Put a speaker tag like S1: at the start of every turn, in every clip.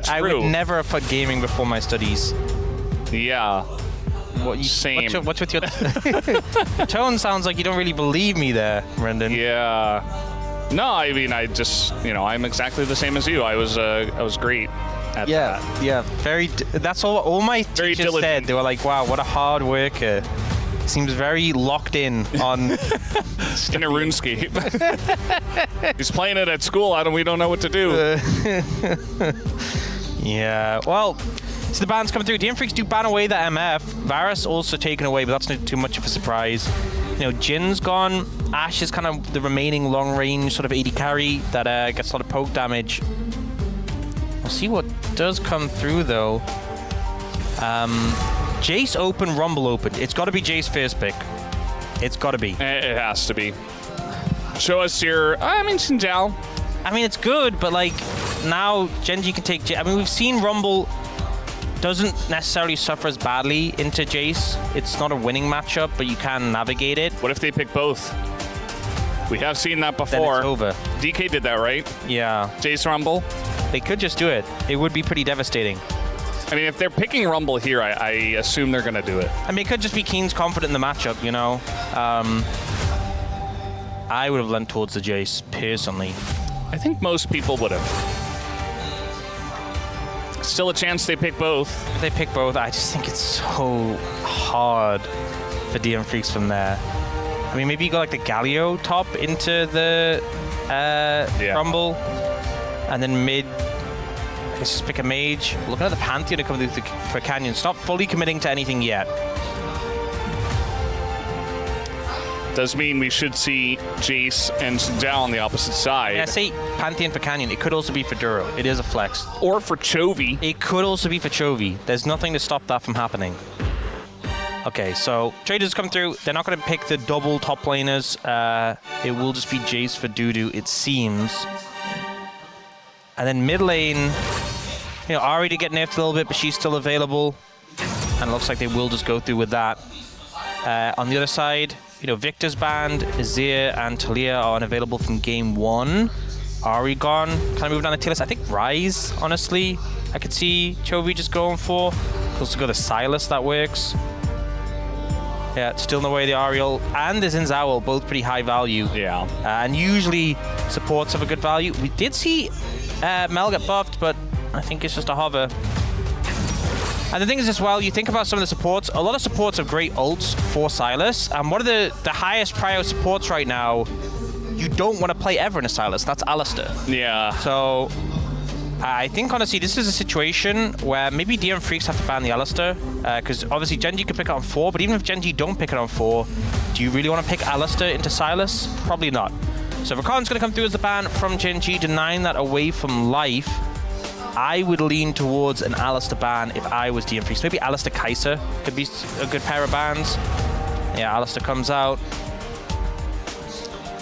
S1: true.
S2: I would never have put gaming before my studies.
S1: Yeah. Same.
S2: What's with your tone? Sounds like you don't really believe me there, Brendan.
S1: Yeah. No, I mean, I just, I'm exactly the same as you. I was great at that.
S2: Yeah. That's all my teachers said. They were like, wow, what a hard worker. Seems very locked in on
S1: in a RuneScape. He's playing it at school. We don't know what to do.
S2: Yeah. Well, so the bans coming through. DNF do ban away the MF. Varus also taken away, but that's not too much of a surprise. Jin's gone. Ashe is kind of the remaining long-range sort of AD carry that gets a lot of poke damage. We'll see what does come through, though. Jace open, Rumble open. It's got to be Jace first pick. It's got to be.
S1: It has to be. Show us your... I mean, Xinjiao.
S2: I mean, it's good, but, like, now Genji can take... I mean, we've seen Rumble doesn't necessarily suffer as badly into Jace. It's not a winning matchup, but you can navigate it.
S1: What if they pick both? We have seen that before.
S2: Then it's over.
S1: DK did that, right?
S2: Yeah.
S1: Jace Rumble.
S2: They could just do it. It would be pretty devastating.
S1: I mean, if they're picking Rumble here, I assume they're going to do it.
S2: I mean, it could just be Keen's confident in the matchup, I would have lent towards the Jace, personally.
S1: I think most people would have. Still a chance they pick both.
S2: If they pick both, I just think it's so hard for DNF from there. I mean, maybe you go like the Galio top into the Rumble, and then mid, I guess just pick a mage. Looking at the Pantheon to come through for Canyon. It's not fully committing to anything yet.
S1: Does mean we should see Jace and Xinjiao on the opposite side.
S2: Yeah, say Pantheon for Canyon. It could also be for Duro. It is a flex.
S1: Or for Chovy.
S2: It could also be for Chovy. There's nothing to stop that from happening. Okay, so traders come through. They're not going to pick the double top laners. It will just be Jace for Dudu, it seems. And then mid lane, Ahri to get nerfed a little bit, but she's still available. And it looks like they will just go through with that. On the other side, Victor's banned, Azir and Talia are unavailable from game 1. Ahri gone, kind of moving down the tier list. I think Ryze, honestly, I could see Chovy just going for. Could also go to SYLAS, that works. Yeah, still in the way the Ariel and the Zinzao, both pretty high value.
S1: Yeah.
S2: And usually supports have a good value. We did see Mel get buffed, but I think it's just a hover. And the thing is as well, you think about some of the supports, a lot of supports have great ults for SYLAS. And one of the highest prio supports right now, you don't want to play ever in a SYLAS. That's Alistar.
S1: Yeah.
S2: So I think, honestly, this is a situation where maybe DNF have to ban the Alistar. Because obviously Genji could pick it on 4, but even if Genji don't pick it on 4, do you really want to pick Alistar into SYLAS? Probably not. So Rakan's going to come through as the ban from Genji, denying that away from life. I would lean towards an Alistar ban if I was DNF. Maybe Alistar Kai'Sa could be a good pair of bans. Yeah, Alistar comes out.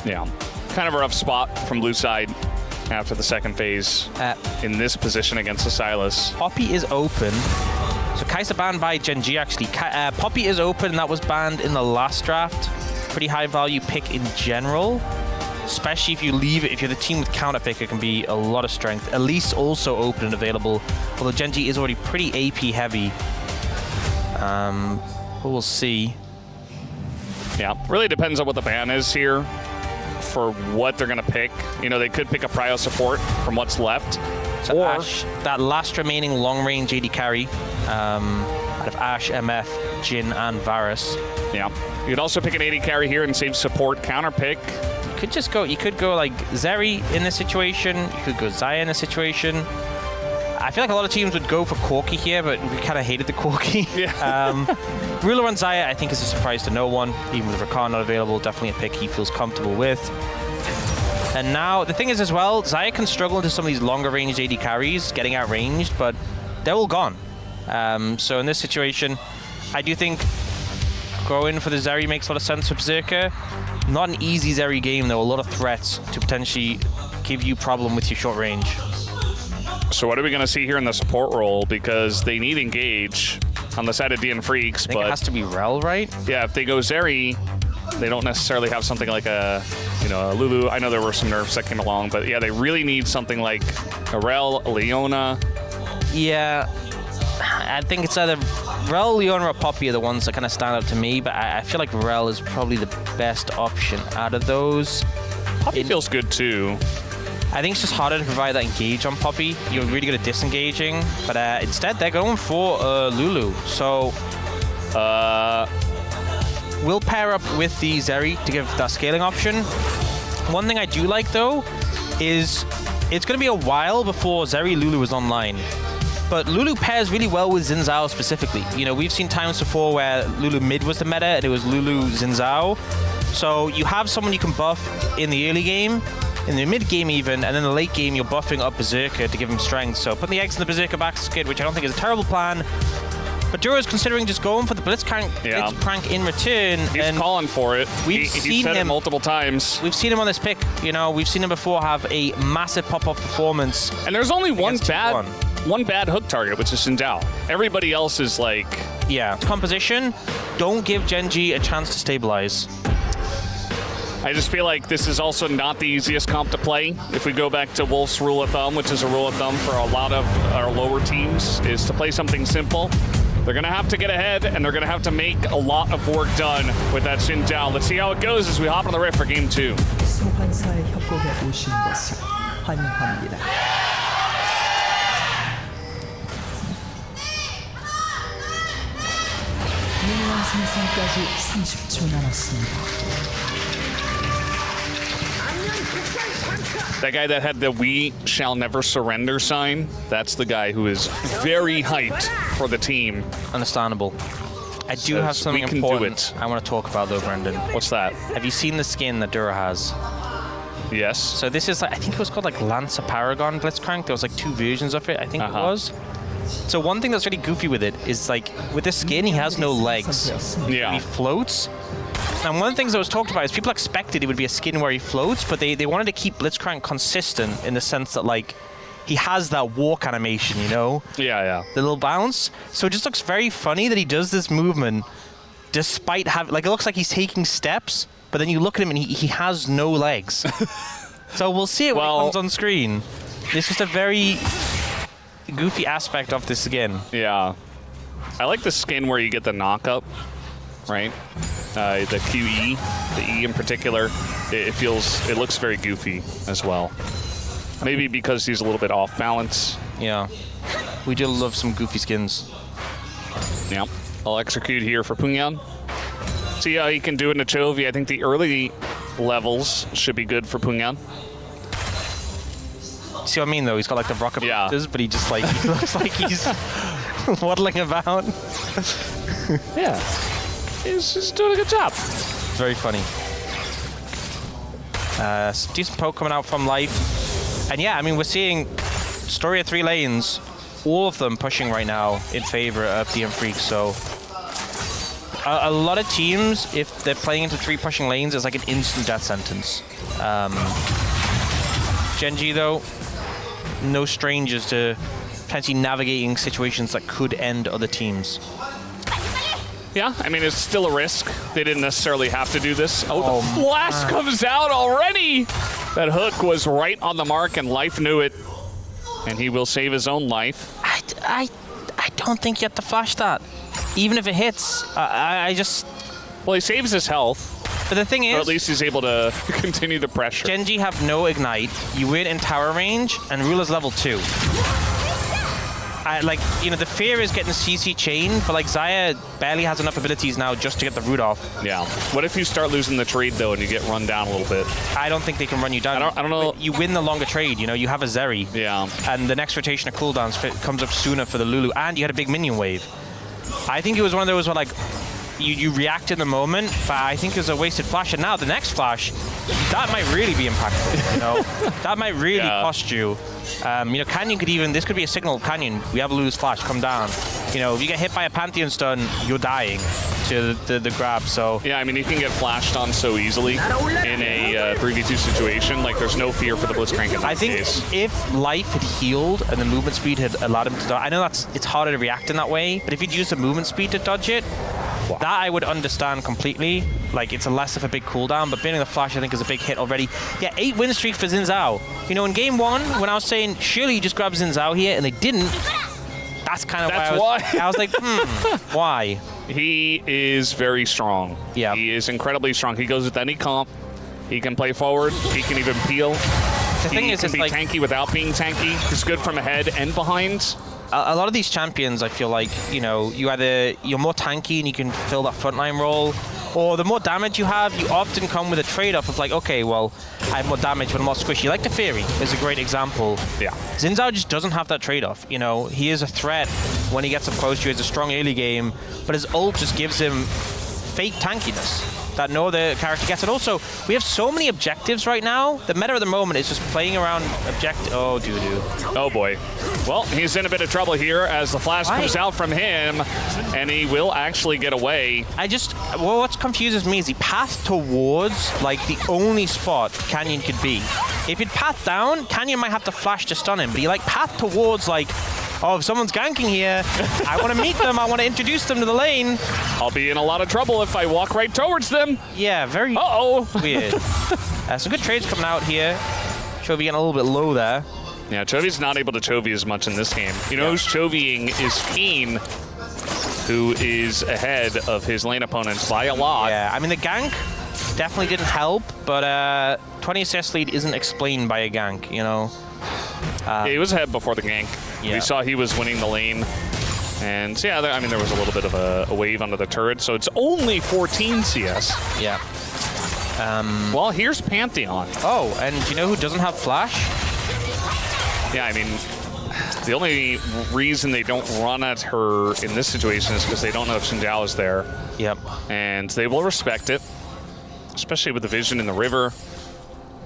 S1: Yeah, kind of a rough spot from blue side after the second phase in this position against the SYLAS.
S2: Poppy is open. So Kai'Sa banned by Genji, actually. Poppy is open, and that was banned in the last draft. Pretty high value pick in general. Especially if you leave it, if you're the team with counter pick, it can be a lot of strength. Elise also open and available, although Genji is already pretty AP heavy. But we'll see.
S1: Yeah, really depends on what the ban is here for what they're going to pick. They could pick a prio support from what's left.
S2: So or Ashe, that last remaining long-range AD carry out of Ashe, MF, Jhin, and Varus.
S1: Yeah. You could also pick an AD carry here and save support counter pick.
S2: You could go like Zeri in this situation. You could go Xayah in this situation. I feel like a lot of teams would go for Corki here, but we kind of hated the Corki.
S1: Yeah.
S2: Ruler on Xayah, I think, is a surprise to no one. Even with Rakan not available, definitely a pick he feels comfortable with. And now, the thing is as well, Xayah can struggle into some of these longer range AD carries, getting outranged, but they're all gone. So in this situation, I do think going for the Zeri makes a lot of sense for Berserker. Not an easy Zeri game, though. A lot of threats to potentially give you problem with your short range.
S1: So what are we going to see here in the support role? Because they need engage on the side of DNF,
S2: but it has to be Rel, right?
S1: Yeah, if they go Zeri, they don't necessarily have something like a Lulu. I know there were some nerfs that came along, but yeah, they really need something like a Rel, a Leona,
S2: Yeah, I think it's either Rel, Leona, or Poppy are the ones that kind of stand out to me, but I feel like Rel is probably the best option out of those.
S1: Poppy feels good too.
S2: I think it's just harder to provide that engage on Poppy. You're really good at disengaging, but instead they're going for Lulu. So we'll pair up with the Zeri to give that scaling option. One thing I do like though is it's going to be a while before Zeri Lulu is online. But Lulu pairs really well with Xin Zhao specifically. You know, we've seen times before where Lulu mid was the meta and it was Lulu Xin Zhao. So you have someone you can buff in the early game, in the mid game even, and in the late game you're buffing up Berserker to give him strength. So putting the eggs in the Berserker basket, which I don't think is a terrible plan. But Duro's considering just going for the Blitzcrank in return.
S1: He's calling for it.
S2: We've seen
S1: said
S2: him
S1: it multiple times.
S2: We've seen him on this pick. You know, we've seen him before have a massive pop-up performance.
S1: And there's only one bad hook target, which is Xin Zhao. Everybody else is like...
S2: Yeah. Composition, don't give Genji a chance to stabilize.
S1: I just feel like this is also not the easiest comp to play. If we go back to Wolf's rule of thumb, which is a rule of thumb for a lot of our lower teams, is to play something simple. They're going to have to get ahead, and they're going to have to make a lot of work done with that Xin Zhao. Let's see how it goes as we hop on the rift for game 2.
S3: 소환사의 협곡에 오신 것을 환영합니다. 미니언 생성까지 30초 남았습니다.
S1: That guy that had the "We shall never surrender" sign, that's the guy who is very hyped for the team.
S2: Understandable. I do have something important I want to talk about though, Brendan.
S1: What's that?
S2: Have you seen the skin that Dura has?
S1: Yes.
S2: So this is, like, I think it was called like Lancer Paragon Blitzcrank. There was like 2 versions of it, I think it was. So one thing that's really goofy with it is, like, with this skin, he has no legs.
S1: Yeah.
S2: He floats. And one of the things that was talked about is people expected it would be a skin where he floats, but they wanted to keep Blitzcrank consistent in the sense that, like, he has that walk animation, you know?
S1: Yeah.
S2: The little bounce. So it just looks very funny that he does this movement despite having, like, it looks like he's taking steps, but then you look at him and he has no legs. So we'll see it when it comes on screen. It's just a very goofy aspect of this skin.
S1: Yeah. I like the skin where you get the knock-up, right? The QE, the E in particular, it looks very goofy as well. Maybe because he's a little bit off balance.
S2: Yeah. We do love some goofy skins.
S1: Yeah. I'll execute here for Pungyan. See how he can do it in the Chovy. I think the early levels should be good for Pungyan.
S2: See what I mean, though? He's got, like, the rocket boosters, but he just, like, he looks like he's waddling about.
S1: Yeah. He's doing a good job.
S2: Very funny. Decent poke coming out from Life. And yeah, I mean, we're seeing story of 3 lanes, all of them pushing right now in favor of DM FREECS. So a lot of teams, if they're playing into 3 pushing lanes, it's like an instant death sentence. Genji, though, no strangers to potentially navigating situations that could end other teams.
S1: Yeah, I mean, it's still a risk. They didn't necessarily have to do this. Oh, the flash comes out already! That hook was right on the mark, and Life knew it. And he will save his own life.
S2: I don't think you have to flash that. Even if it hits, I just...
S1: Well, he saves his health.
S2: But the thing is...
S1: Or at least he's able to continue the pressure.
S2: Genji have no ignite. You win in tower range, and Ruler's level 2. Like, you know, the fear is getting CC chain, but, like, Xayah barely has enough abilities now just to get the root off.
S1: Yeah. What if you start losing the trade, though, and you get run down a little bit?
S2: I don't think they can run you down.
S1: I don't know.
S2: You win the longer trade, you know, you have a Zeri.
S1: Yeah.
S2: And the next rotation of cooldowns comes up sooner for the Lulu, and you had a big minion wave. I think it was one of those where, like, you react in the moment, but I think it was a wasted flash. And now the next flash, that might really be impactful, you know? That might really cost you. You know, Canyon could even, this could be a signal, Canyon, we have a Lulu's flash, come down. You know, if you get hit by a Pantheon stun, you're dying to the grab, so.
S1: Yeah, I mean, you can get flashed on so easily in a 3v2 situation. Like, there's no fear for the Blitzcrank in that case.
S2: If Life had healed and the movement speed had allowed him to dodge, I know it's harder to react in that way, but if he'd used the movement speed to dodge it, that I would understand completely. Like, it's a less of a big cooldown, but banning the flash, I think, is a big hit already. Yeah, 8 win streak for Xin Zhao. You know, in game 1, when I was saying, surely you just grab Xin Zhao here, and they didn't, That's kind of
S1: why.
S2: I was like, why?
S1: He is very strong.
S2: Yeah.
S1: He is incredibly strong. He goes with any comp. He can play forward. He can even peel.
S2: The thing is,
S1: he can be
S2: like,
S1: tanky without being tanky. He's good from ahead and behind.
S2: a lot of these champions, I feel like, you know, you're more tanky and you can fill that frontline role, or the more damage you have, you often come with a trade-off of like, okay, well, I have more damage, but I'm more squishy. Like the Theory is a great example.
S1: Yeah.
S2: Xin Zhao just doesn't have that trade-off. You know, he is a threat when he gets up close to you. He has a strong early game, but his ult just gives him fake tankiness that no other character gets. And also, we have so many objectives right now. The meta at the moment is just playing around Oh, doo-doo.
S1: Oh, boy. Well, he's in a bit of trouble here as the flash comes out from him, and he will actually get away.
S2: Well, what confuses me is he passed towards, like, the only spot Canyon could be. If he'd pathed down, Canyon might have to flash to stun him, but he, like, pathed towards, like, oh, if someone's ganking here, I want to meet them, I want to introduce them to the lane.
S1: I'll be in a lot of trouble if I walk right towards them.
S2: Yeah, very weird. Some good trades coming out here. CHOVY getting a little bit low there.
S1: Yeah, Chovy's not able to Chovy as much in this game. You know who's Chovying is Keen, who is ahead of his lane opponents by a lot.
S2: Yeah, I mean, the gank definitely didn't help, but 20 assist lead isn't explained by a gank, you know?
S1: Yeah, he was ahead before the gank.
S2: Yeah.
S1: We saw he was winning the lane. And yeah, I mean, there was a little bit of a wave under the turret, so it's only 14 CS.
S2: Yeah.
S1: Well, here's Pantheon.
S2: Oh, and do you know who doesn't have flash?
S1: Yeah, I mean, the only reason they don't run at her in this situation is because they don't know if Xin Zhao is there.
S2: Yep.
S1: And they will respect it, especially with the vision in the river.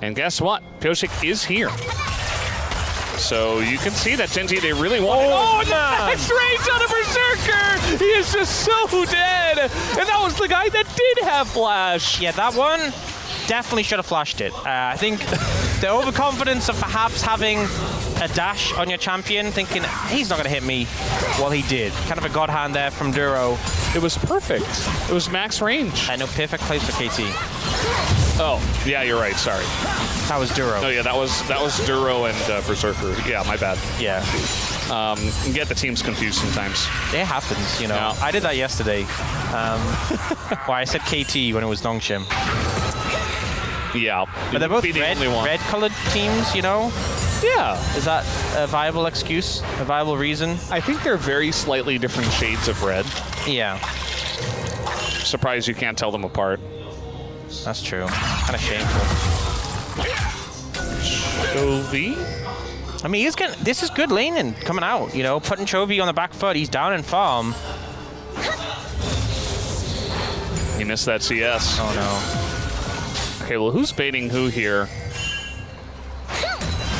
S1: And guess what? Pyoshik is here. So you can see that Genji, they really want it. Oh, nice range on a Berserker! He is just so dead! And that was the guy that did have flash.
S2: Yeah, that one definitely should have flashed it. I think the overconfidence of perhaps having a dash on your champion, thinking he's not going to hit me, well, he did. Kind of a god hand there from Duro.
S1: It was perfect. It was max range.
S2: I know, perfect place for KT.
S1: Oh, yeah, you're right. Sorry.
S2: That was Duro.
S1: Oh, yeah, that was Duro and Berserker. Yeah, my bad.
S2: Yeah.
S1: You get the teams confused sometimes.
S2: It happens, you know.
S1: Yeah.
S2: I did that yesterday. Well, I said KT when it was Dongshim.
S1: Yeah.
S2: But they're both red-colored teams, you know?
S1: Yeah.
S2: Is that a viable excuse? A viable reason?
S1: I think they're very slightly different shades of red.
S2: Yeah.
S1: Surprised you can't tell them apart.
S2: That's true. Kind of shameful.
S1: CHOVY?
S2: I mean, this is good laning coming out, you know, putting CHOVY on the back foot. He's down in farm.
S1: He missed that CS.
S2: Oh, no.
S1: Okay, well, who's baiting who here?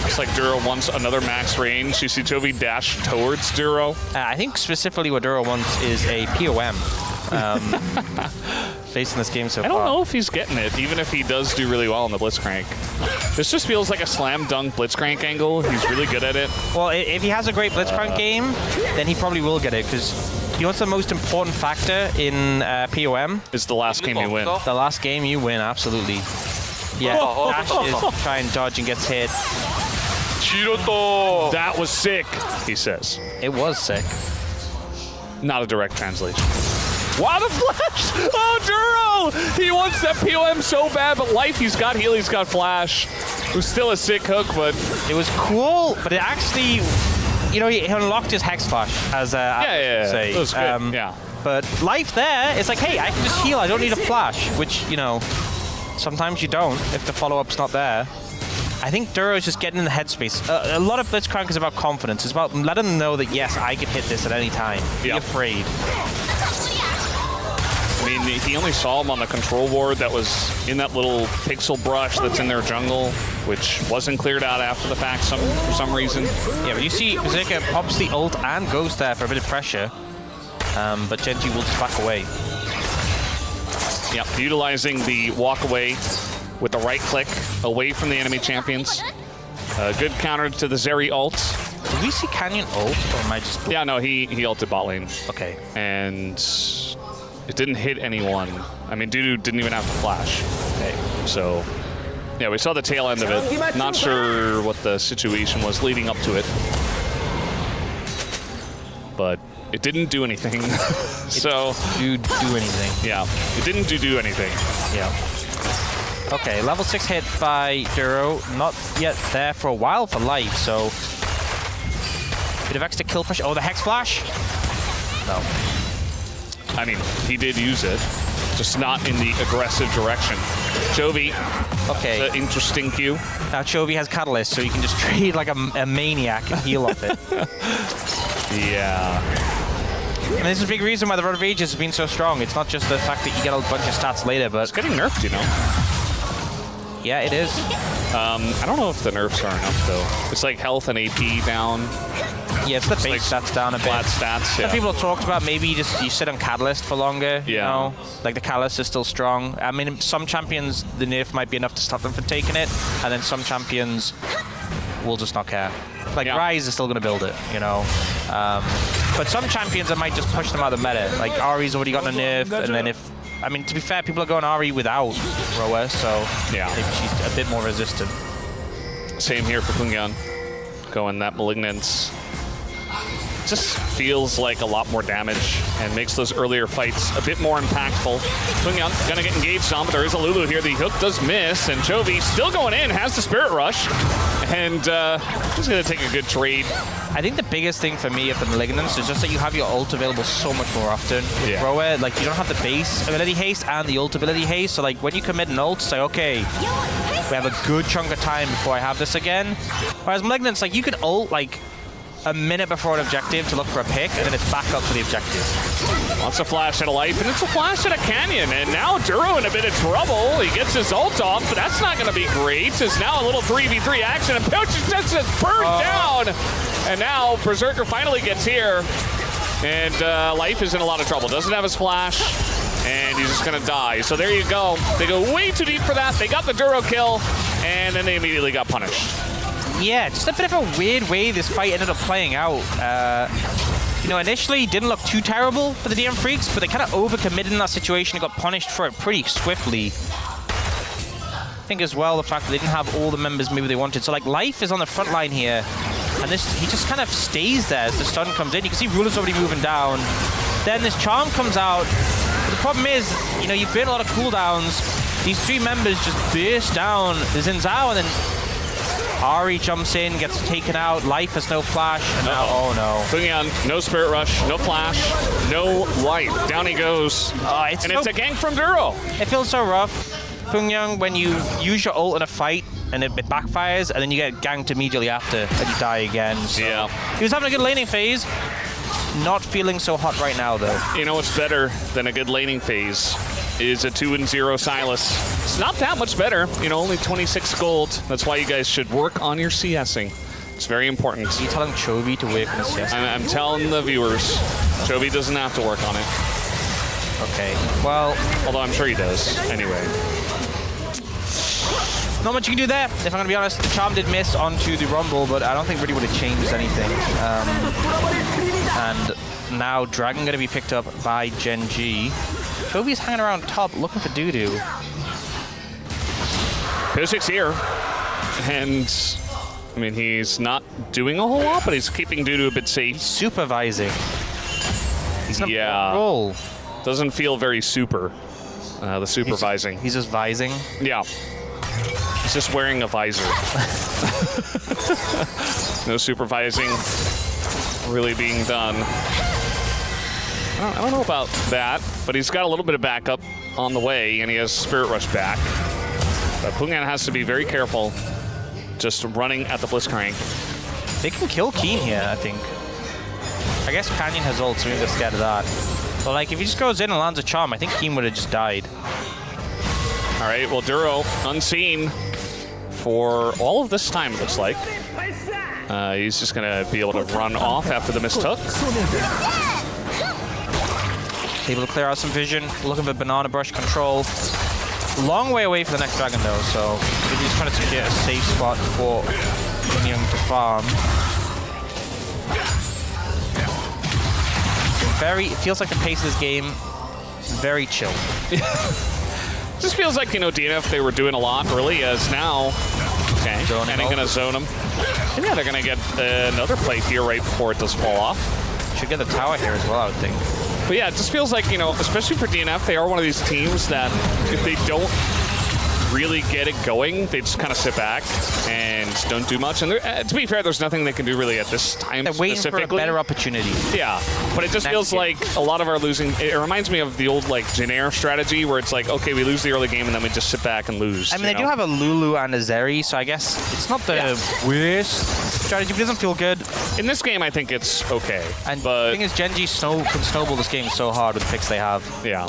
S1: Looks like Duro wants another max range. You see CHOVY dash towards Duro.
S2: I think specifically what Duro wants is a POM. Facing this game so far.
S1: I don't know if he's getting it, even if he does do really well on the Blitzcrank. This just feels like a slam dunk Blitzcrank angle. He's really good at it.
S2: Well, if he has a great Blitzcrank game, then he probably will get it, because you know what's the most important factor in POM?
S1: It's the last game you win.
S2: The last game you win, absolutely. Yeah, Dash is try and dodge and gets hit.
S1: That was sick, he says.
S2: It was sick.
S1: Not a direct translation. Wow, the flash! Oh, Duro! He wants that POM so bad, but life, he's got heal, he's got flash. It was still a sick hook, but...
S2: It was cool, but it actually... You know, he unlocked his Hex Flash, as
S1: yeah.
S2: say.
S1: It was good, yeah.
S2: But life there, it's like, hey, I can just heal, I don't need a flash, which, you know, sometimes you don't if the follow-up's not there. I think Duro's just getting in the headspace. A lot of Blitzcrank is about confidence. It's about letting them know that, yes, I can hit this at any time. Be afraid.
S1: I mean, he only saw him on the control board that was in that little pixel brush that's in their jungle, which wasn't cleared out after the fact for some reason.
S2: Yeah, but you see Berserker pops the ult and goes there for a bit of pressure, but Genji will just back away.
S1: Yep, utilizing the walk away with the right click away from the enemy champions. Good counter to the Zeri ult.
S2: Did we see Canyon ult, or am I just...
S1: Yeah, no, he ulted bot lane.
S2: Okay.
S1: And it didn't hit anyone. I mean, Dudu didn't even have to flash. Okay. So, yeah, we saw the tail end of it. Not sure what the situation was leading up to it. but it didn't do anything. So
S2: Do anything.
S1: yeah, it didn't do anything.
S2: Yeah. Okay, level 6 hit by Duro. Not yet there for a while for life, so... Bit of extra kill push. Oh, the Hex Flash? No.
S1: I mean, he did use it, just not in the aggressive direction. CHOVY,
S2: Okay.
S1: the interesting cue.
S2: Now CHOVY has Catalyst, so you can just trade like a maniac and heal off it.
S1: Yeah.
S2: And this is a big reason why the Rod of Ages has been so strong. It's not just the fact that you get a bunch of stats later, but...
S1: It's getting nerfed, you know.
S2: Yeah, it is.
S1: I don't know if the nerfs are enough, though. It's like health and AP down.
S2: Yeah, it's the base
S1: like
S2: stats down a bit.
S1: Flat stats,
S2: Some
S1: yeah.
S2: people have talked about maybe you sit on Catalyst for longer, you
S1: Yeah.
S2: know? Like the Catalyst is still strong. I mean, some champions, the nerf might be enough to stop them from taking it, and then some champions will just not care. Like
S1: Yeah.
S2: Ryze is still going to build it, you know? But some champions, that might just push them out of the meta. Like Ari's already got a nerf, and then if... I mean, to be fair, people are going Ari without Roa, so
S1: Yeah.
S2: maybe she's a bit more resistant.
S1: Same here for Pungyan. Going that Malignance. Just feels like a lot more damage and makes those earlier fights a bit more impactful. Pungyan gonna get engaged on, but there is a Lulu here. The hook does miss, and CHOVY still going in, has the Spirit Rush, and he's gonna take a good trade.
S2: I think the biggest thing for me of the Malignance is just that you have your ult available so much more often. With Roa, like you don't have the base ability haste and the ult ability haste, so like when you commit an ult, it's like, okay, we have a good chunk of time before I have this again. Whereas Malignance, like you could ult like a minute before an objective to look for a pick, and then it's back up to the objective.
S1: Wants a flash at a life, and it's a flash at a canyon, and now Duro in a bit of trouble. He gets his ult off, but that's not going to be great. It's now a little 3v3 action, and Pouch just burned down. And now Berserker finally gets here, and Life is in a lot of trouble. Doesn't have his flash, and he's just going to die. So there you go. They go way too deep for that. They got the Duro kill, and then they immediately got punished.
S2: Yeah, just a bit of a weird way this fight ended up playing out. You know, initially didn't look too terrible for the DM Freaks, but they kind of overcommitted in that situation and got punished for it pretty swiftly. I think as well the fact that they didn't have all the members maybe they wanted. So like Life is on the front line here, and he just kind of stays there as the stun comes in. You can see Ruler's already moving down. Then this Charm comes out. But the problem is, you know, you've been a lot of cooldowns. These three members just burst down the Xin Zhao, and then Ari jumps in, gets taken out. Life has no flash, and now, oh no.
S1: Pungyan, no Spirit Rush, no flash, no life. Down he goes.
S2: It's
S1: a gank from Duro.
S2: It feels so rough, Pungyan, when you use your ult in a fight and it backfires, and then you get ganked immediately after, and you die again. So
S1: Yeah.
S2: he was having a good laning phase. Not feeling so hot right now, though.
S1: You know what's better than a good laning phase is a 2-0 SYLAS. It's not that much better, you know, only 26 gold. That's why you guys should work on your CSing. It's very important.
S2: Are you telling CHOVY to work on his CS?
S1: I'm telling the viewers, CHOVY doesn't have to work on it.
S2: Okay, well,
S1: Although I'm sure he does, anyway.
S2: not much you can do there. If I'm going to be honest, the Charm did miss onto the Rumble, but I don't think really would have changed anything. And now Dragon going to be picked up by Gen G. CHOVY's hanging around top looking for Dudu.
S1: Physics here, and I mean, he's not doing a whole lot, but he's keeping Dudu a bit safe.
S2: Supervising. He's not
S1: Yeah.
S2: roll.
S1: Doesn't feel very super, the supervising.
S2: He's just vising.
S1: Yeah. He's just wearing a visor. No supervising really being done. I don't know about that, but he's got a little bit of backup on the way, and he has Spirit Rush back. But Pungyan has to be very careful just running at the Blitzcrank.
S2: They can kill Keen here, I think. I guess Canyon has ult, so maybe they're scared of that. But like, if he just goes in and lands a Charm, I think Keen would have just died.
S1: All right, well, Duro unseen for all of this time, it looks like. He's just going to be able to run off after the missed hook.
S2: Able to clear out some vision, looking for Banana Brush control. Long way away for the next dragon though, so maybe he's trying to get a safe spot for Young to farm. It feels like the pace of this game, very chill.
S1: Just feels like, you know, DNF, they were doing a lot early, as now, okay,
S2: Zoning
S1: and they're going to zone him. And yeah, they're going to get another plate here right before it does fall off.
S2: Should get the tower here as well, I would think.
S1: But yeah, it just feels like, you know, especially for DNF, they are one of these teams that if they don't really get it going, they just kind of sit back and don't do much. And to be fair, there's nothing they can do really at this time.
S2: They're waiting for a better opportunity.
S1: Yeah, but it just feels like a lot of our losing, it reminds me of the old like Janair strategy where it's like, okay, we lose the early game and then we just sit back and lose.
S2: I mean, they do have a Lulu and a Zeri, so I guess it's not the worst strategy, but it doesn't feel good.
S1: In this game, I think it's okay.
S2: And
S1: but
S2: the thing is, Genji can snowball this game so hard with the picks they have.
S1: Yeah.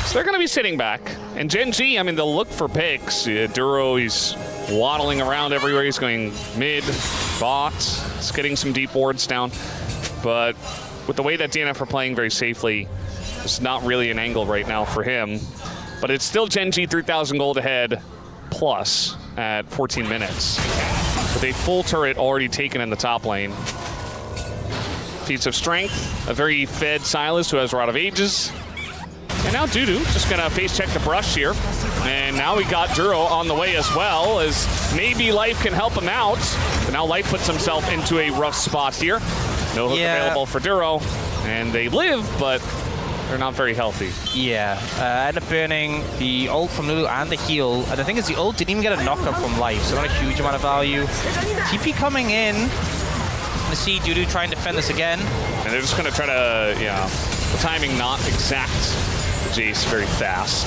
S1: So they're going to be sitting back. And Genji, I mean, they'll look for picks. Duro, he's waddling around everywhere. He's going mid, bot. He's getting some deep wards down. But with the way that DNF are playing very safely, it's not really an angle right now for him. But it's still Genji 3,000 gold ahead plus at 14 minutes. With a full turret already taken in the top lane. Feats of strength, a very fed SYLAS who has Rod of Ages. And now Dudu just gonna face check the brush here. And now we got Duro on the way as well, as maybe Life can help him out. But now Life puts himself into a rough spot here. No hook available for Duro. And they live, but they're not very healthy.
S2: Yeah, end up burning the ult from Lulu and the heal. And the thing is, the ult didn't even get a knockup from Life, so not a huge amount of value. TP coming in. Gonna see Dudu try and defend this again.
S1: And they're just gonna try to, yeah, the timing not exact. Jace very fast.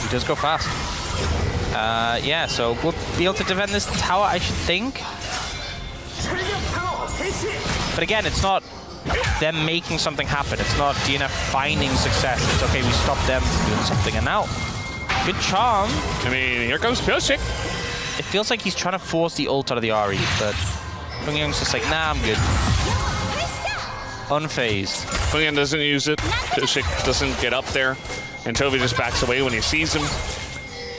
S2: He does go fast. Yeah, so we'll be able to defend this tower, I should think. But again, it's not them making something happen. It's not DNF finding success. It's okay, we stop them from doing something. And now, good charm.
S1: I mean, here comes Pyosik.
S2: It feels like he's trying to force the ult out of the Ahri, but Pyongyang's just like, nah, I'm good. Unfazed.
S1: Pyongyang doesn't use it. Pyosik doesn't get up there. And CHOVY just backs away when he sees him.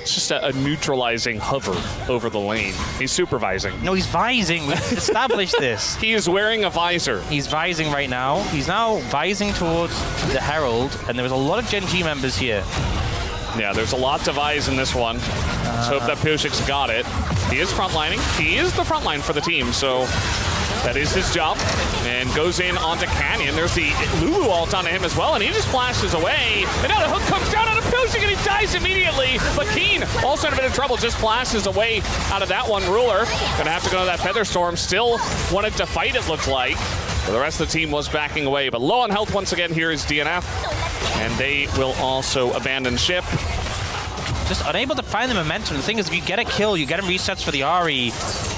S1: It's just a neutralizing hover over the lane. He's supervising.
S2: No, he's vising. We've established this.
S1: He is wearing a visor.
S2: He's vising right now. He's now vising towards the Herald, and there was a lot of Gen G members here.
S1: Yeah, there's a lot to vise in this one. Let's hope that Pyosik's got it. He is frontlining. He is the frontline for the team, so that is his job. And goes in onto Canyon. There's the Lulu ult onto him as well, and he just flashes away. And now the hook comes down on a Pyosik, and he dies immediately. But Keen, also in a bit of trouble, just flashes away out of that one. Ruler gonna have to go to that Feather Storm. Still wanted to fight, it looked like. But the rest of the team was backing away. But low on health once again here is DNF. And they will also abandon ship.
S2: Just unable to find the momentum. The thing is, if you get a kill, you get him resets for the Ahri.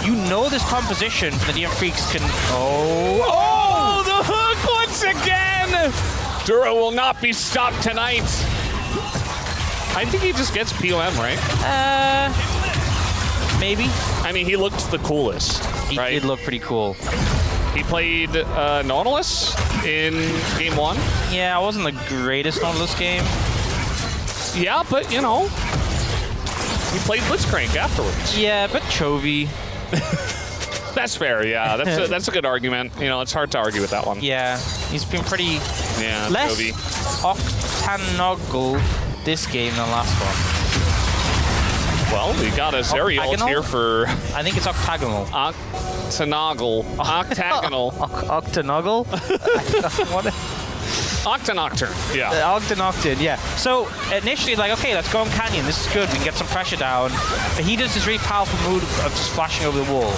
S2: You know this composition for the DM FREECS can...
S1: Oh, the hook once again! Duro will not be stopped tonight. I think he just gets POM, right?
S2: Maybe.
S1: I mean, he looked the coolest,
S2: He
S1: right?
S2: did look pretty cool.
S1: He played Nautilus in game 1.
S2: Yeah, it wasn't the greatest Nautilus game.
S1: Yeah, but, you know, he played Blitzcrank afterwards.
S2: Yeah, but CHOVY.
S1: That's fair, yeah. That's a good argument. You know, it's hard to argue with that one.
S2: Yeah, he's been pretty less
S1: CHOVY.
S2: octagonal this game than last one.
S1: Well, we got a Zeri ult here for...
S2: I think it's octagonal.
S1: Octagonal. Octagonal.
S2: Octagonal? What?
S1: Octanocturne, yeah.
S2: Octanocturne, yeah. So initially, like, okay, let's go on Canyon. This is good. We can get some pressure down. But he does this really powerful move of just flashing over the wall.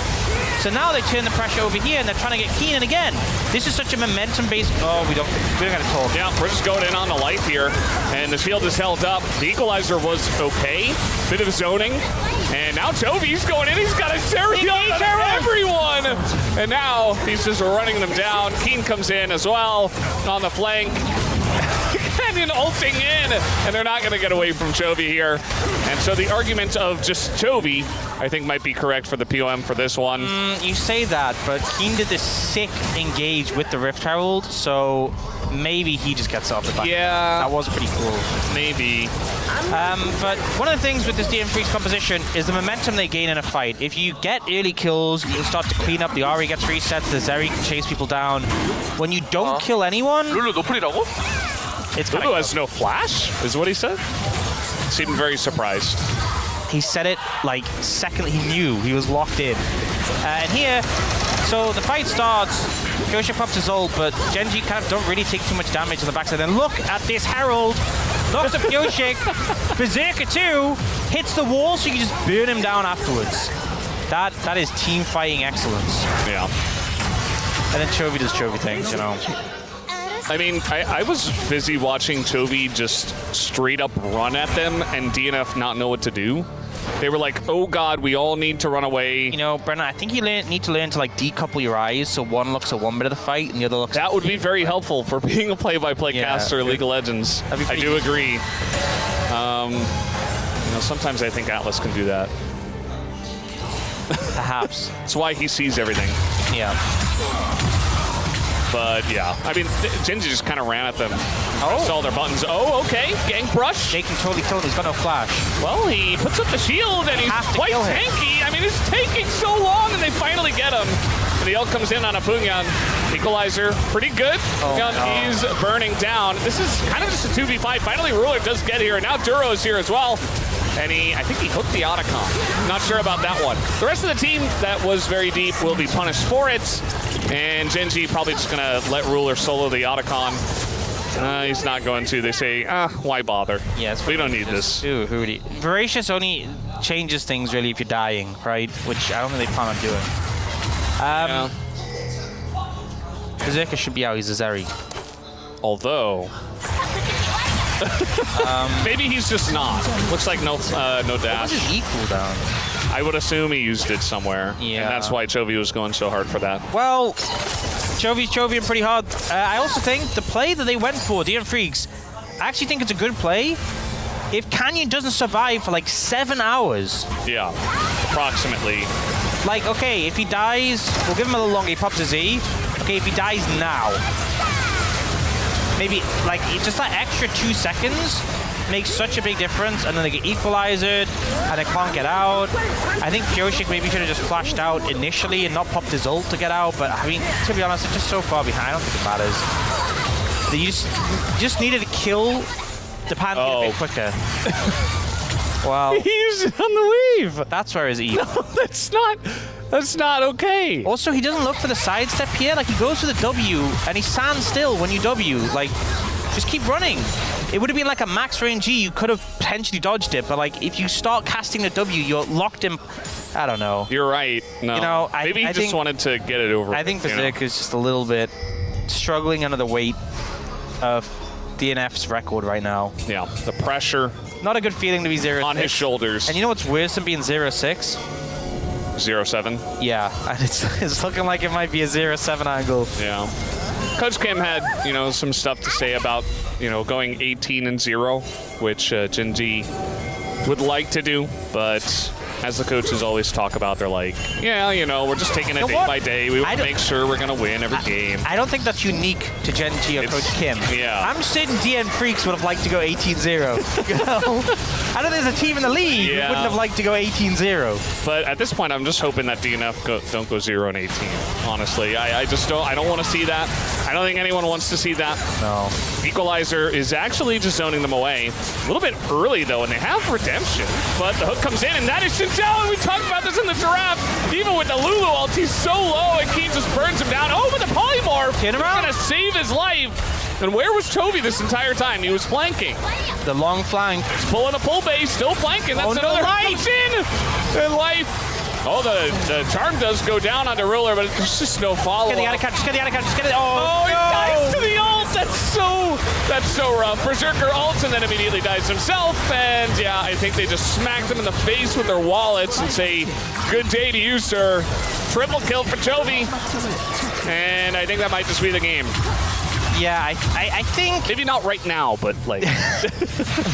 S2: So now they turn the pressure over here, and they're trying to get Keenan again. This is such a momentum-based... Oh, we don't got to talk.
S1: Yeah, we're just going in on the Life here, and the shield is held up. The equalizer was okay. Bit of zoning. And now CHOVY's going in. He's got a Zeri on everyone. And now he's just running them down. Keen comes in as well on the flank. Canyon ulting in, and they're not going to get away from CHOVY here. And so the argument of just CHOVY, I think, might be correct for the POM for this one.
S2: You say that, but Keen did this sick engage with the Rift Herald, so maybe he just gets off the back.
S1: Yeah.
S2: That was pretty cool.
S1: Maybe.
S2: But one of the things with this DM FREECS composition is the momentum they gain in a fight. If you get early kills, you can start to clean up. The Ahri gets resets, the Zeri can chase people down. When you don't kill anyone...
S4: 룰루 노플이라고?
S2: It's
S1: Lulu has no flash, is what he said? Seemed very surprised.
S2: He said it like second he knew he was locked in. And here, so the fight starts. Pyosik pops his ult, but Genji kind of don't really take too much damage on the backside. And look at this Herald. Knocks up Pyosik. Berserker 2 hits the wall, so you can just burn him down afterwards. That is team fighting excellence.
S1: Yeah.
S2: And then Chovy does Chovy things, you know.
S1: I mean, I was busy watching Chovy just straight up run at them and DNF not know what to do. They were like, oh god, we all need to run away.
S2: You know, Brennan, I think you need to learn to like decouple your eyes so one looks at one bit of the fight and the other looks
S1: That would be very helpful for being a play-by-play caster in League of Legends. I do agree. You know, sometimes I think Atlas can do that.
S2: Perhaps.
S1: That's why he sees everything.
S2: Yeah.
S1: But yeah, I mean, Genji just kind of ran at them.
S2: Oh.
S1: Saw their buttons. Oh, okay. Gang brush.
S2: Jake can totally kill him. He's got no flash.
S1: Well, he puts up the shield and he's quite tanky. I mean, it's taking so long and they finally get him. And the ult comes in on a Punyan. Equalizer, pretty good. Punyan is burning down. This is kind of just a 2v5. Finally, Ruler does get here. And now Duro's here as well. And I think he hooked the Otacon. Not sure about that one. The rest of the team that was very deep will be punished for it. And Genji probably just gonna let Ruler solo the Otacon. He's not going to. They say, why bother?
S2: Yes,
S1: we don't need this.
S2: Ooh, Hootie. Voracious only changes things really if you're dying, right? Which I don't think they plan on doing.
S1: Yeah.
S2: Berserker should be out. He's a Zeri.
S1: Although, maybe he's just not. Looks like no dash.
S2: What's his E cooldown?
S1: I would assume he used it somewhere.
S2: Yeah.
S1: And that's why Chovy was going so hard for that.
S2: Well, Chovy's pretty hard. I also think the play that they went for, DNF FREECS, I actually think it's a good play. If Canyon doesn't survive for like 7 hours.
S1: Yeah, approximately.
S2: Like, okay, if he dies, we'll give him a little longer. He pops a Z. Okay, if he dies now, maybe like just that extra 2 seconds makes such a big difference, and then they get equalized and they can't get out. I think Pyosik maybe should have just flashed out initially and not popped his ult to get out, but I mean, to be honest, they're just so far behind. I don't think it matters. They just needed to kill the Pantheon a bit quicker. Wow.
S1: He's on the wave.
S2: That's where his E.
S1: No, that's not okay.
S2: Also, he doesn't look for the sidestep here. Like, he goes for the W, and he stands still when you W. Like, just keep running. It would have been like a max range E. You could have potentially dodged it, but like, if you start casting the W, you're locked in. I don't know.
S1: You're right. No.
S2: You know,
S1: maybe he just wanted to get it over.
S2: I think Berserker is just a little bit struggling under the weight of DNF's record right now.
S1: Yeah, the pressure.
S2: Not a good feeling to be 0-6.
S1: On his shoulders.
S2: And you know what's worse than being 0-6?
S1: 0-7.
S2: Yeah, and it's looking like it might be a 0-7 angle.
S1: Yeah. Coach Kim had, you know, some stuff to say about, you know, going 18-0, which Genji would like to do, but as the coaches always talk about, they're like, yeah, you know, we're just taking it day by day. We want to make sure we're going to win every game.
S2: I don't think that's unique to Genji or Coach Kim.
S1: Yeah.
S2: I'm certain DN FREECS would have liked to go 18-0. You know? I don't think there's a team in the league who wouldn't have liked to go 18-0.
S1: But at this point, I'm just hoping that DNF don't go 0-18, honestly. I just don't, I don't want to see that. I don't think anyone wants to see that.
S2: No.
S1: Equalizer is actually just zoning them away. A little bit early, though, and they have redemption. But the hook comes in, and that is Shintel, and we talked about this in the giraffe. Even with the Lulu ult, he's so low, and Keen just burns him down. Oh, with the polymorph! He's gonna save his life. And where was Chovy this entire time? He was flanking.
S2: The long flank.
S1: He's pulling a pull base, still flanking. That's another life in. And life. Oh, the charm does go down onto Ruler, but there's just no follow-up.
S2: Just get the Otacon, just get it.
S1: Oh, he dies to the ult. That's so rough. Berserker ults and then immediately dies himself. And yeah, I think they just smacked him in the face with their wallets and say, good day to you, sir. Triple kill for Chovy. And I think that might just be the game.
S2: Yeah, I think...
S1: Maybe not right now, but like...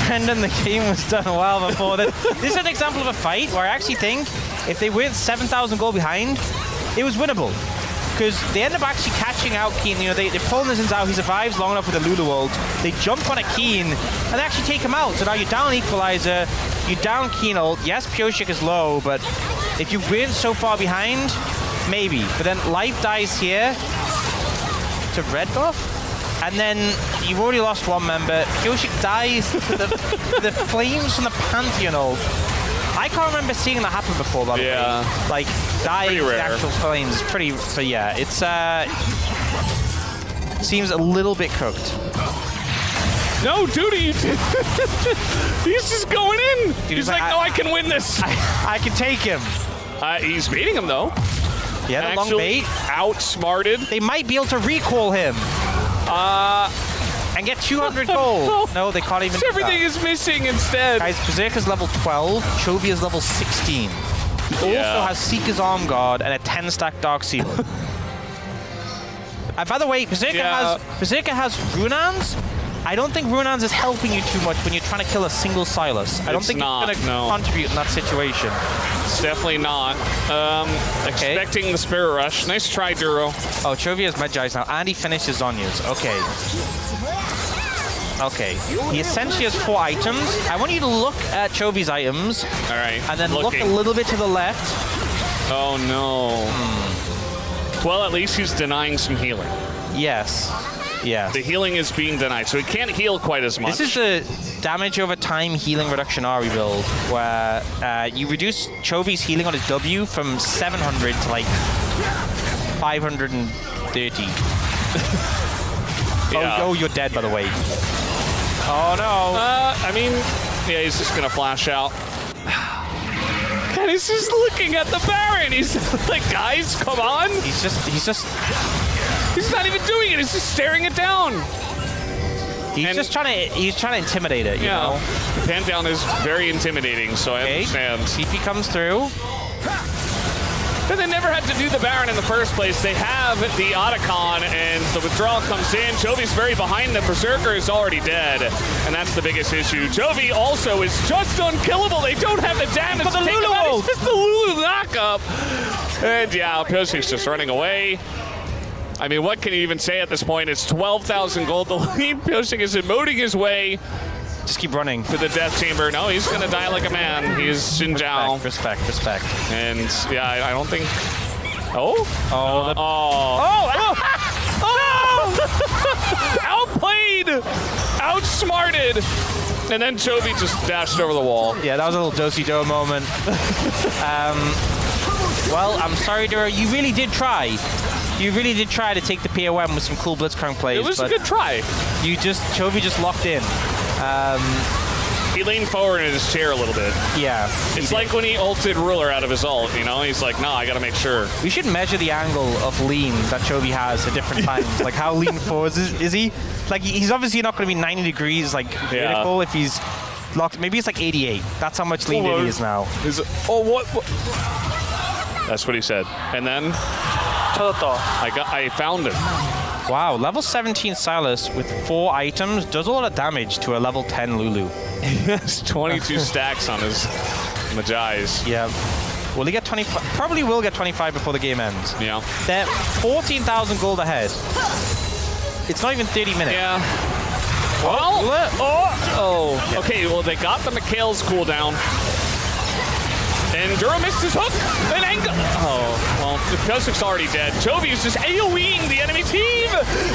S2: Brendan, the game was done a while before that. This is an example of a fight where I actually think if they went 7,000 goal behind, it was winnable. Because they end up actually catching out Keen. You know, they pull Nizins out. He survives long enough with the Lulu ult. They jump on a Keen and they actually take him out. So now you're down Equalizer, you're down Keen ult. Yes, Pyosik is low, but if you weren't so far behind, maybe. But then Life dies here to red buff. And then you've already lost one member. Pyosik dies to the flames from the Pantheon ult. I can't remember seeing that happen before, by the way. Like, dying to the
S1: rare.
S2: actual flames is pretty. But yeah, it's seems a little bit cooked.
S1: No, dude, he's just going in. He's like, no, I can win this.
S2: I can take him.
S1: He's beating him, though.
S2: Yeah, the long
S1: Actually
S2: bait.
S1: outsmarted.
S2: They might be able to recall him. And get 200 gold. No, they can't even do
S1: Everything
S2: that.
S1: is missing instead.
S2: Guys, Berserker's level 12, CHOVY is level 16. He
S1: Yeah.
S2: also has Seeker's Arm Guard and a 10-stack Dark Seal. And by the way, Berserker has Runans. I don't think Runans is helping you too much when you're trying to kill a single Sylas. I don't
S1: It's
S2: think
S1: not,
S2: it's going to
S1: no.
S2: contribute in that situation.
S1: It's definitely not.
S2: Okay.
S1: Expecting the Spirit Rush. Nice try, Duro.
S2: Oh, CHOVY has Medjai's now, and he finishes Zonya's. Okay. Okay. He essentially has 4 items. I want you to look at CHOVY's items,
S1: All right.
S2: and then
S1: looking.
S2: look a little bit to the left.
S1: Oh, no. Well, at least he's denying some healing.
S2: Yes. Yes.
S1: The healing is being denied, so he can't heal quite as much.
S2: This is the damage over time healing reduction Ari build, where you reduce CHOVY's healing on his W from 700 to like 530.
S1: Yeah.
S2: Oh, you're dead, by the way. Oh no.
S1: I mean, yeah, he's just gonna flash out. God, he's just looking at the Baron. He's like, guys, come on.
S2: He's just
S1: He's not even doing it. He's just staring it down.
S2: He's trying to intimidate it, you know.
S1: The Pantheon is very intimidating, so I understand.
S2: CP comes through.
S1: But they never had to do the Baron in the first place. They have the Otacon, and the withdrawal comes in. CHOVY's very behind them. Berserker is already dead, and that's the biggest issue. CHOVY also is just unkillable. They don't have the damage to take him out. It's just the Lulu knockup. And yeah, Pyosik's just running away. I mean, what can you even say at this point? It's 12,000 gold to lead. Pyosik is emoting his way
S2: Just keep running.
S1: to the death chamber. No, he's going to die like a man. He's Xin Zhao.
S2: Respect.
S1: And yeah, I don't think... Oh?
S2: Oh,
S1: Outplayed! Outsmarted! And then CHOVY just dashed over the wall.
S2: yeah, that was a little do-si-do moment. Well, I'm sorry, Duro. You really did try. You really did try to take the POM with some cool Blitzcrank plays.
S1: It was a
S2: but
S1: good try.
S2: CHOVY just locked in.
S1: He leaned forward in his chair a little bit.
S2: Yeah.
S1: It's like when he ulted Ruler out of his ult, you know? He's like, no, I gotta make sure.
S2: We should measure the angle of lean that CHOVY has at different times. Like, how lean forwards is he? Like, he's obviously not going to be 90 degrees, like, vertical if he's locked. Maybe it's like 88. That's how much lean he is now.
S1: What? That's what he said. And then I found him.
S2: Wow, level 17 Sylas with 4 items does a lot of damage to a level 10 Lulu.
S1: He has 22 stacks on his Majais.
S2: Yeah. Will he get 25? Probably will get 25 before the game ends.
S1: Yeah.
S2: They're 14,000 gold ahead. It's not even 30 minutes.
S1: Yeah. Oh. Okay, well, they got the Mikhail's cooldown. And Duro missed his hook. And well, the Pyosik's already dead. CHOVY is just AoEing the enemy team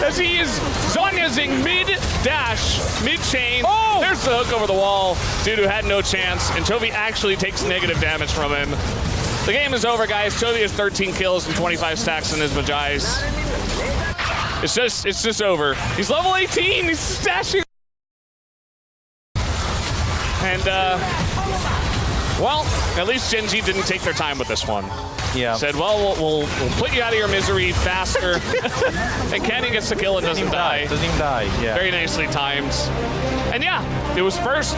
S1: as he is Zonyazing mid-dash, mid-chain. Oh! There's the hook over the wall. Dude who had no chance. And CHOVY actually takes negative damage from him. The game is over, guys. CHOVY has 13 kills and 25 stacks in his Majais. It's just over. He's level 18. He's stashing. And, well, at least Gen G didn't take their time with this one.
S2: Yeah.
S1: Said, well, we'll put you out of your misery faster. And Kenny gets the kill and doesn't die.
S2: Doesn't even die, yeah.
S1: Very nicely timed. And yeah, it was first.